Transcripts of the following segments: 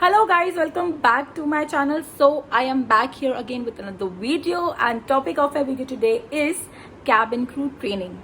Hello guys, welcome back to my channel. So I am back here again with another video and topic of our video today is cabin crew training.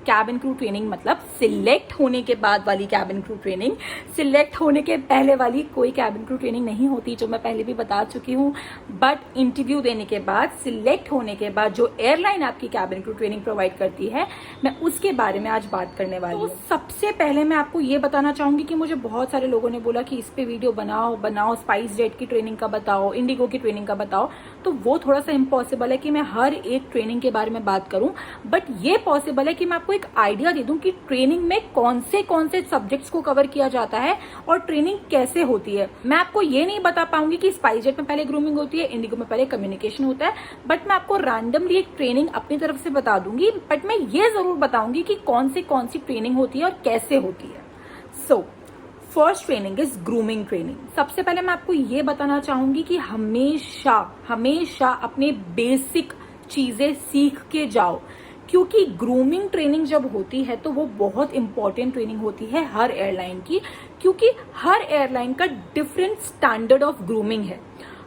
Cabin crew training मतलब select होने के बाद वाली cabin crew training. Select होने के पहले वाली कोई कैबिन क्रू ट्रेनिंग नहीं होती, जो मैं पहले भी बता चुकी हूँ। बट इंटरव्यू देने के बाद, सिलेक्ट होने के बाद जो एयरलाइन आपकी कैबिन क्रू ट्रेनिंग प्रोवाइड करती है, मैं उसके बारे में आज बात करने वाली हूँ। तो सबसे पहले मैं आपको ये बताना चाहूंगी कि मुझे बहुत सारे लोगों ने बोला कि इस पे वीडियो बनाओ, स्पाइस जेट की ट्रेनिंग का बताओ, इंडिगो की ट्रेनिंग का बताओ। तो वो थोड़ा सा इम्पॉसिबल है कि मैं हर एक ट्रेनिंग के बारे में बात करूं, बट ये पॉसिबल है कि मैं आपको एक आइडिया दे दूं कि ट्रेनिंग में कौन से सब्जेक्ट्स को कवर किया जाता है और ट्रेनिंग कैसे होती है। मैं आपको ये नहीं बता पाऊंगी कि स्पाइस जेट में पहले ग्रूमिंग होती है, इंडिगो में पहले कम्युनिकेशन होता है, बट मैं आपको रैंडमली एक ट्रेनिंग अपनी तरफ से बता दूंगी। बट मैं ये जरूर बताऊंगी कि कौन सी ट्रेनिंग होती है और कैसे होती है। So first training is grooming training. सबसे पहले मैं आपको ये बताना चाहूंगी कि हमेशा अपने बेसिक चीजें सीख के जाओ, क्योंकि ग्रूमिंग ट्रेनिंग जब होती है तो वो बहुत इंपॉर्टेंट ट्रेनिंग होती है हर एयरलाइन की, क्योंकि हर एयरलाइन का डिफरेंट स्टैंडर्ड ऑफ ग्रूमिंग है।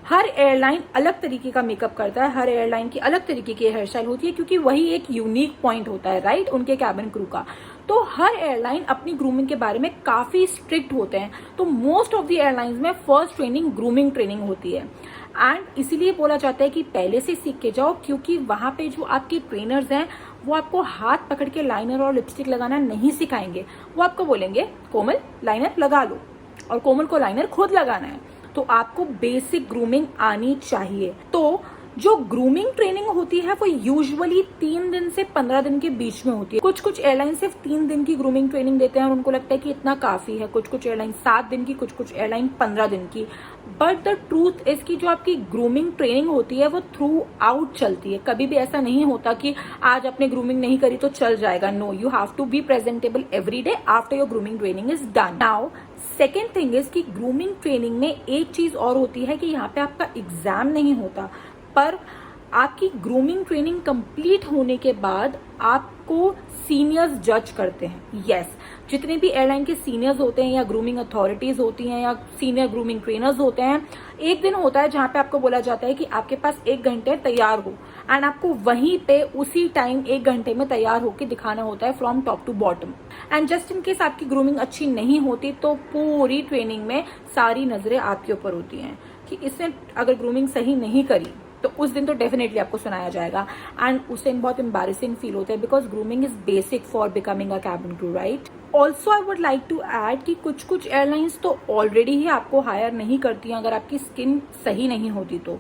हर एयरलाइन अलग तरीके का मेकअप करता है, हर एयरलाइन की अलग तरीके की हेयर स्टाइल होती है, क्योंकि वही एक यूनिक पॉइंट होता है, राइट, उनके कैबिन क्रू का। तो हर एयरलाइन अपनी ग्रूमिंग के बारे में काफी स्ट्रिक्ट होते हैं। तो मोस्ट ऑफ द एयरलाइंस में फर्स्ट ट्रेनिंग ग्रूमिंग ट्रेनिंग होती है, एंड इसीलिए बोला जाता है कि पहले से सीख के जाओ, क्योंकि वहां पे जो आपके ट्रेनर्स हैं वो आपको हाथ पकड़ के लाइनर और लिपस्टिक लगाना नहीं सिखाएंगे। वो आपको बोलेंगे कोमल लाइनर लगा लो, और कोमल को लाइनर खुद लगाना है। तो आपको बेसिक ग्रूमिंग आनी चाहिए। तो जो ग्रूमिंग ट्रेनिंग होती है वो यूजुअली 3 दिन से 15 दिन के बीच में होती है। कुछ एयरलाइन सिर्फ 3 दिन की ग्रूमिंग ट्रेनिंग देते हैं और उनको लगता है कि इतना काफी है। कुछ एयरलाइन 7 दिन की, कुछ एयरलाइन 15 दिन की। बट द ट्रूथ इज कि जो आपकी ग्रूमिंग ट्रेनिंग होती है वो थ्रू आउट चलती है। कभी भी ऐसा नहीं होता कि आज आपने ग्रूमिंग नहीं करी तो चल जाएगा। No, you have to be presentable every day after your grooming training is done. Now second thing is कि ग्रूमिंग ट्रेनिंग में एक चीज और होती है कि यहाँ पे आपका एग्जाम नहीं होता, पर आपकी ग्रूमिंग ट्रेनिंग कंप्लीट होने के बाद आपको सीनियर्स जज करते हैं। यस, जितने भी एयरलाइन के सीनियर्स होते हैं या ग्रूमिंग अथॉरिटीज होती हैं या सीनियर ग्रूमिंग ट्रेनर्स होते हैं, एक दिन होता है जहां पे आपको बोला जाता है कि आपके पास 1 घंटे तैयार हो, एंड आपको वहीं पे उसी टाइम 1 घंटे में तैयार होकर दिखाना होता है from top to bottom. And just in case आपकी ग्रूमिंग अच्छी नहीं होती तो पूरी ट्रेनिंग में सारी नजरें आपके ऊपर होती हैं कि इसने अगर ग्रूमिंग सही नहीं करी तो उस दिन तो डेफिनेटली आपको सुनाया जाएगा, एंड उस दिन बहुत एम्बैरेसिंग फील होता है, because grooming is basic for becoming a cabin crew, right. Also I would like to add कि कुछ एयरलाइंस तो ऑलरेडी ही आपको हायर नहीं करती हैं अगर आपकी स्किन सही नहीं होती तो,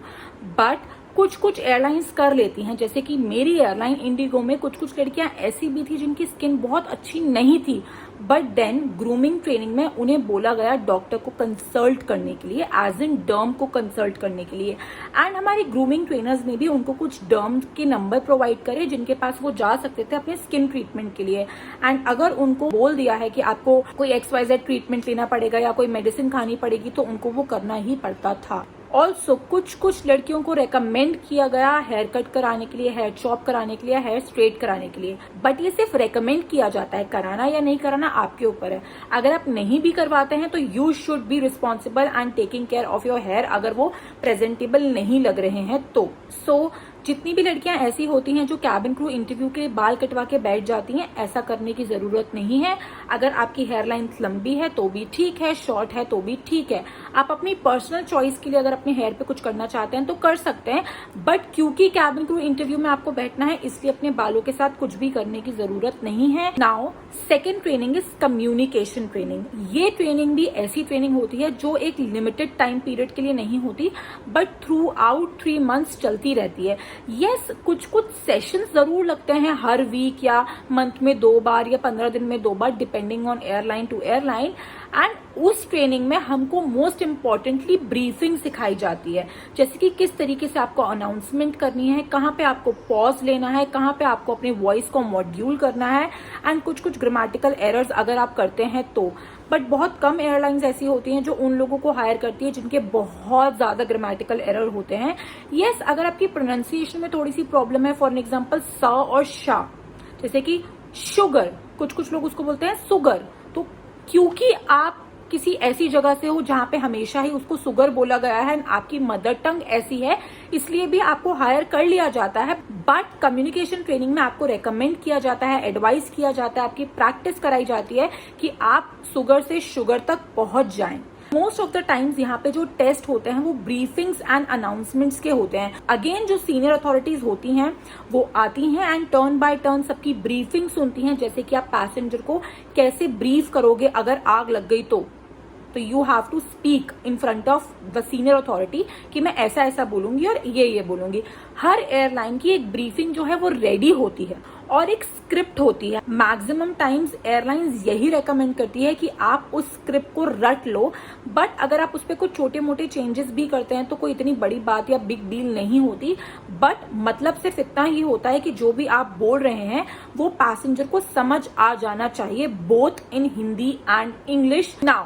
बट कुछ एयरलाइंस कर लेती हैं। जैसे कि मेरी एयरलाइन इंडिगो में कुछ लड़कियां ऐसी भी थी जिनकी स्किन बहुत अच्छी नहीं थी, बट देन ग्रूमिंग ट्रेनिंग में उन्हें बोला गया डॉक्टर को कंसल्ट करने के लिए, एज इन डर्म को कंसल्ट करने के लिए। एंड हमारी ग्रूमिंग ट्रेनर्स ने भी उनको कुछ डर्म के नंबर प्रोवाइड करे जिनके पास वो जा सकते थे अपने स्किन ट्रीटमेंट के लिए। एंड अगर उनको बोल दिया है कि आपको कोई XYZ ट्रीटमेंट लेना पड़ेगा या कोई मेडिसिन खानी पड़ेगी तो उनको वो करना ही पड़ता था। ऑल्सो कुछ लड़कियों को रेकमेंड किया गया हेयर कट कराने के लिए, हेयर चॉप कराने के लिए, हेयर स्ट्रेट कराने के लिए, बट ये सिर्फ रेकमेंड किया जाता है। कराना या नहीं कराना आपके ऊपर है। अगर आप नहीं भी करवाते हैं तो you should be responsible and taking care of your hair, अगर वो प्रेजेंटेबल नहीं लग रहे हैं तो। सो जितनी भी लड़कियां ऐसी होती हैं जो कैबिन क्रू इंटरव्यू के लिए बाल कटवा के बैठ जाती हैं, ऐसा करने की जरूरत नहीं है। अगर आपकी हेयर लाइन लंबी है तो भी ठीक है, शॉर्ट है तो भी ठीक है। आप अपनी पर्सनल चॉइस के लिए अगर अपने हेयर पे कुछ करना चाहते हैं तो कर सकते हैं, बट क्योंकि कैबिन क्रू इंटरव्यू में आपको बैठना है इसलिए अपने बालों के साथ कुछ भी करने की जरूरत नहीं है। Now second training is communication training. ये ट्रेनिंग भी ऐसी ट्रेनिंग होती है जो एक लिमिटेड टाइम पीरियड के लिए नहीं होती, बट थ्रू आउट 3 मंथ्स चलती रहती है। यस, कुछ सेशंस जरूर लगते हैं हर वीक या मंथ में 2 बार या 15 दिन में 2 बार, depending on airline to airline. And उस ट्रेनिंग में हमको मोस्ट इम्पॉर्टेंटली ब्रीफिंग सिखाई जाती है, जैसे कि किस तरीके से आपको अनाउंसमेंट करनी है, कहाँ पे आपको पॉज लेना है, कहाँ पे आपको अपने वॉइस को मॉड्यूल करना है, एंड कुछ ग्रामेटिकल एरर्स अगर आप करते हैं तो। बट बहुत कम एयरलाइंस ऐसी होती हैं जो उन लोगों को हायर करती है जिनके बहुत ज्यादा ग्रामेटिकल एरर होते हैं। यस, अगर आपकी प्रोनाउंसिएशन में थोड़ी सी प्रॉब्लम है, फॉर एग्जाम्पल स और शा, जैसे कि शुगर, कुछ लोग उसको बोलते हैं सुगर, तो क्योंकि आप किसी ऐसी जगह से हो जहां पे हमेशा ही उसको सुगर बोला गया है, आपकी मदर टंग ऐसी है, इसलिए भी आपको हायर कर लिया जाता है। बट कम्युनिकेशन ट्रेनिंग में आपको रेकमेंड किया जाता है, एडवाइस किया जाता है, आपकी प्रैक्टिस कराई जाती है कि आप सुगर से शुगर तक पहुंच जाएं। मोस्ट ऑफ द टाइम्स यहाँ पे जो टेस्ट होते हैं वो ब्रीफिंग्स एंड अनाउंसमेंट्स के होते हैं। अगेन जो सीनियर अथॉरिटीज होती हैं वो आती हैं एंड टर्न बाय टर्न सबकी ब्रीफिंग सुनती हैं, जैसे कि आप पैसेंजर को कैसे ब्रीफ करोगे अगर आग लग गई तो you have to speak in front of the senior authority कि मैं ऐसा ऐसा बोलूंगी और ये बोलूंगी। हर एयरलाइन की एक ब्रीफिंग जो है वो रेडी होती है और एक स्क्रिप्ट होती है। मैक्सिमम टाइम्स एयरलाइंस यही रेकमेंड करती है कि आप उस स्क्रिप्ट को रट लो, बट अगर आप उस पर कुछ छोटे मोटे चेंजेस भी करते हैं तो कोई इतनी बड़ी बात या बिग डील नहीं होती। बट मतलब सिर्फ इतना ही होता है कि जो भी आप बोल रहे हैं वो पैसेंजर को समझ आ जाना चाहिए, both in Hindi and English. Now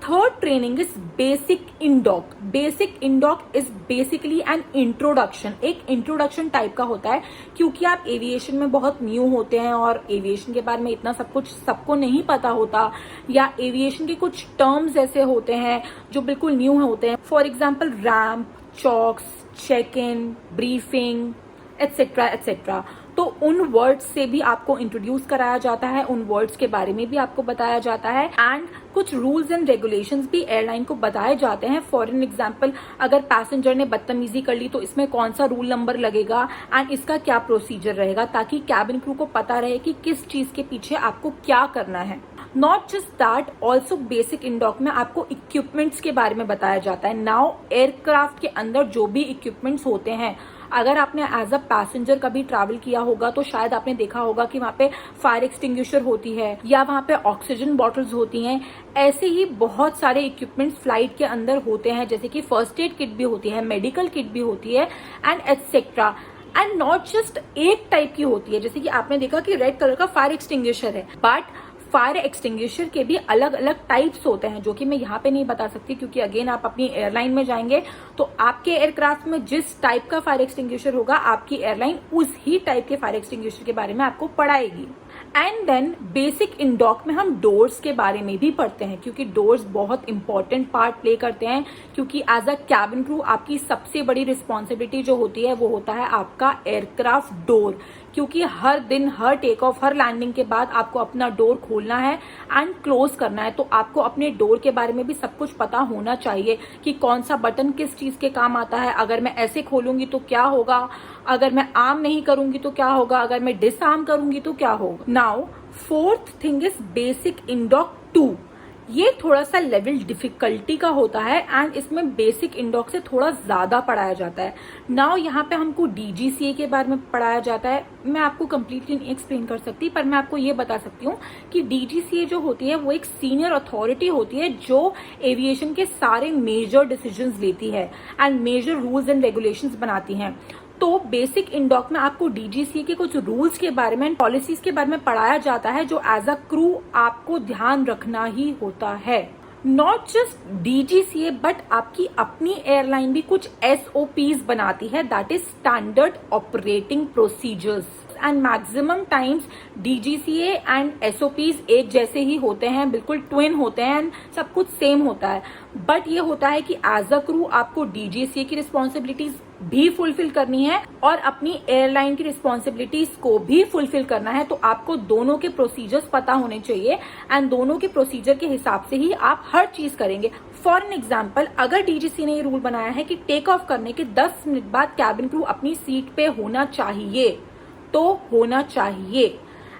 third training is basic indoc. Basic indoc is basically an introduction, एक इंट्रोडक्शन टाइप का होता है, क्योंकि आप एविएशन में बहुत न्यू होते हैं और एविएशन के बारे में इतना सब कुछ सबको नहीं पता होता, या एविएशन के कुछ टर्म्स ऐसे होते हैं जो बिल्कुल न्यू होते हैं। For example ramp, chocks, check in, briefing etcetera etcetera. तो उन वर्ड्स से भी आपको इंट्रोड्यूस कराया जाता है, उन वर्ड्स के बारे में भी आपको बताया जाता है एंड कुछ रूल्स एंड रेगुलेशंस भी एयरलाइन को बताए जाते हैं। फॉर एन एग्जाम्पल, अगर पैसेंजर ने बदतमीजी कर ली तो इसमें कौन सा रूल नंबर लगेगा एंड इसका क्या प्रोसीजर रहेगा, ताकि कैबिन क्रू को पता रहे कि किस चीज के पीछे आपको क्या करना है। Not just that, also basic indoc में आपको इक्विपमेंट्स के बारे में बताया जाता है। नाउ एयरक्राफ्ट के अंदर जो भी इक्विपमेंट्स होते हैं, अगर आपने एज अ पैसेंजर कभी ट्रैवल किया होगा तो शायद आपने देखा होगा कि वहां पे फायर एक्सटिंग्विशर होती है या वहां पे ऑक्सीजन बॉटल्स होती हैं। ऐसे ही बहुत सारे इक्विपमेंट्स फ्लाइट के अंदर होते हैं, जैसे कि फर्स्ट एड किट भी होती है, मेडिकल किट भी होती है and etcetera. And not just एक टाइप की होती है, जैसे कि आपने देखा कि रेड कलर का फायर एक्सटिंग्विशर है, बट फायर एक्सटिंग्विशर के भी अलग अलग टाइप्स होते हैं जो कि मैं यहाँ पे नहीं बता सकती, क्योंकि अगेन आप अपनी एयरलाइन में जाएंगे तो आपके एयरक्राफ्ट में जिस टाइप का फायर एक्सटिंग्विशर होगा आपकी एयरलाइन उस ही टाइप के फायर एक्सटिंग्विशर के बारे में आपको पढ़ाएगी। एंड देन बेसिक इंडॉक में हम डोर्स के बारे में भी पढ़ते हैं, क्योंकि डोर्स बहुत इंपॉर्टेंट पार्ट प्ले करते हैं, क्योंकि एज अ कैबिन क्रू आपकी सबसे बड़ी रिस्पॉन्सिबिलिटी जो होती है वो होता है आपका एयरक्राफ्ट डोर, क्योंकि हर दिन, हर टेक ऑफ, हर लैंडिंग के बाद आपको अपना डोर खोलना है एंड क्लोज करना है। तो आपको अपने डोर के बारे में भी सब कुछ पता होना चाहिए कि कौन सा बटन किस चीज के काम आता है, अगर मैं ऐसे खोलूंगी तो क्या होगा, अगर मैं आर्म नहीं करूंगी तो क्या होगा, अगर मैं डिसआर्म करूंगी तो क्या होगा। Now fourth thing is basic indoc 2। ये थोड़ा सा लेवल डिफिकल्टी का होता है एंड इसमें बेसिक इंडॉक से थोड़ा ज्यादा पढ़ाया जाता है। नाउ यहाँ पे हमको डीजीसीए के बारे में पढ़ाया जाता है। मैं आपको कंप्लीटली नहीं एक्सप्लेन कर सकती, पर मैं आपको ये बता सकती हूँ कि डीजीसीए जो होती है वो एक सीनियर अथॉरिटी होती है जो एविएशन के सारे मेजर डिसीजंस लेती है and major rules and regulations बनाती है। तो बेसिक इंडॉक में आपको डीजीसीए के कुछ रूल्स के बारे में, पॉलिसीज के बारे में पढ़ाया जाता है जो एज अ क्रू आपको ध्यान रखना ही होता है। नॉट जस्ट डीजीसीए बट आपकी अपनी एयरलाइन भी कुछ एसओपीज बनाती है, that is standard operating procedures. And maximum times DGCA and SOPs एक जैसे ही होते हैं, बिल्कुल ट्विन होते हैं एंड सब कुछ सेम होता है। बट ये होता है कि एज अ क्रू आपको डीजीसीए की रिस्पॉन्सिबिलिटीज भी फुलफिल करनी है और अपनी एयरलाइन की रिस्पॉन्सिबिलिटीज को भी फुलफिल करना है। तो आपको दोनों के प्रोसीजर्स पता होने चाहिए एंड दोनों के प्रोसीजर के हिसाब से ही आप हर चीज करेंगे। फॉर एन एग्जाम्पल, अगर डीजीसी ने ये रूल बनाया है कि टेक ऑफ करने के 10 मिनट बाद कैबिन क्रू अपनी सीट पे होना चाहिए, तो होना चाहिए।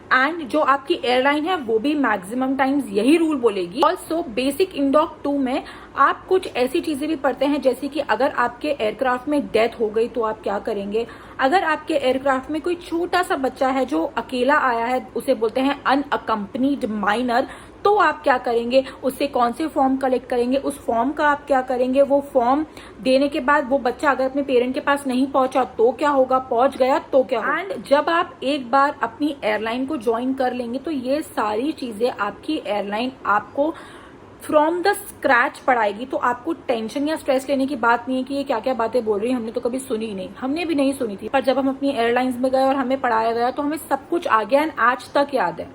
एंड जो आपकी एयरलाइन है वो भी मैक्सिमम टाइम्स यही रूल बोलेगी। ऑल्सो बेसिक इंडॉक 2 में आप कुछ ऐसी चीजें भी पढ़ते हैं, जैसे कि अगर आपके एयरक्राफ्ट में डेथ हो गई तो आप क्या करेंगे, अगर आपके एयरक्राफ्ट में कोई छोटा सा बच्चा है जो अकेला आया है, उसे बोलते हैं अनअकम्पनीड माइनर, तो आप क्या करेंगे, उससे कौन से फॉर्म कलेक्ट करेंगे, उस फॉर्म का आप क्या करेंगे, वो फॉर्म देने के बाद वो बच्चा अगर अपने पेरेंट के पास नहीं पहुंचा तो क्या होगा, पहुंच गया तो क्या होगा। एंड जब आप एक बार अपनी एयरलाइन को ज्वाइन कर लेंगे तो ये सारी चीजें आपकी एयरलाइन आपको फ्रॉम द स्क्रैच पढ़ाएगी। तो आपको टेंशन या स्ट्रेस लेने की बात नहीं है कि ये क्या क्या बातें बोल रही है, हमने तो कभी सुनी ही नहीं, हमने भी नहीं सुनी थी, पर जब हम अपनी एयरलाइंस में गए और हमें पढ़ाया गया तो हमें सब कुछ आ गया एंड आज तक याद है।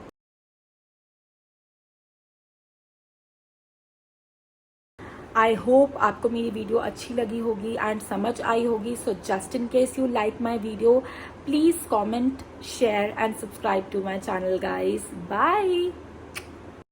आई होप आपको मेरी वीडियो अच्छी लगी होगी एंड समझ आई होगी. So just in case you like my video, please comment, share and subscribe to my channel guys. Bye.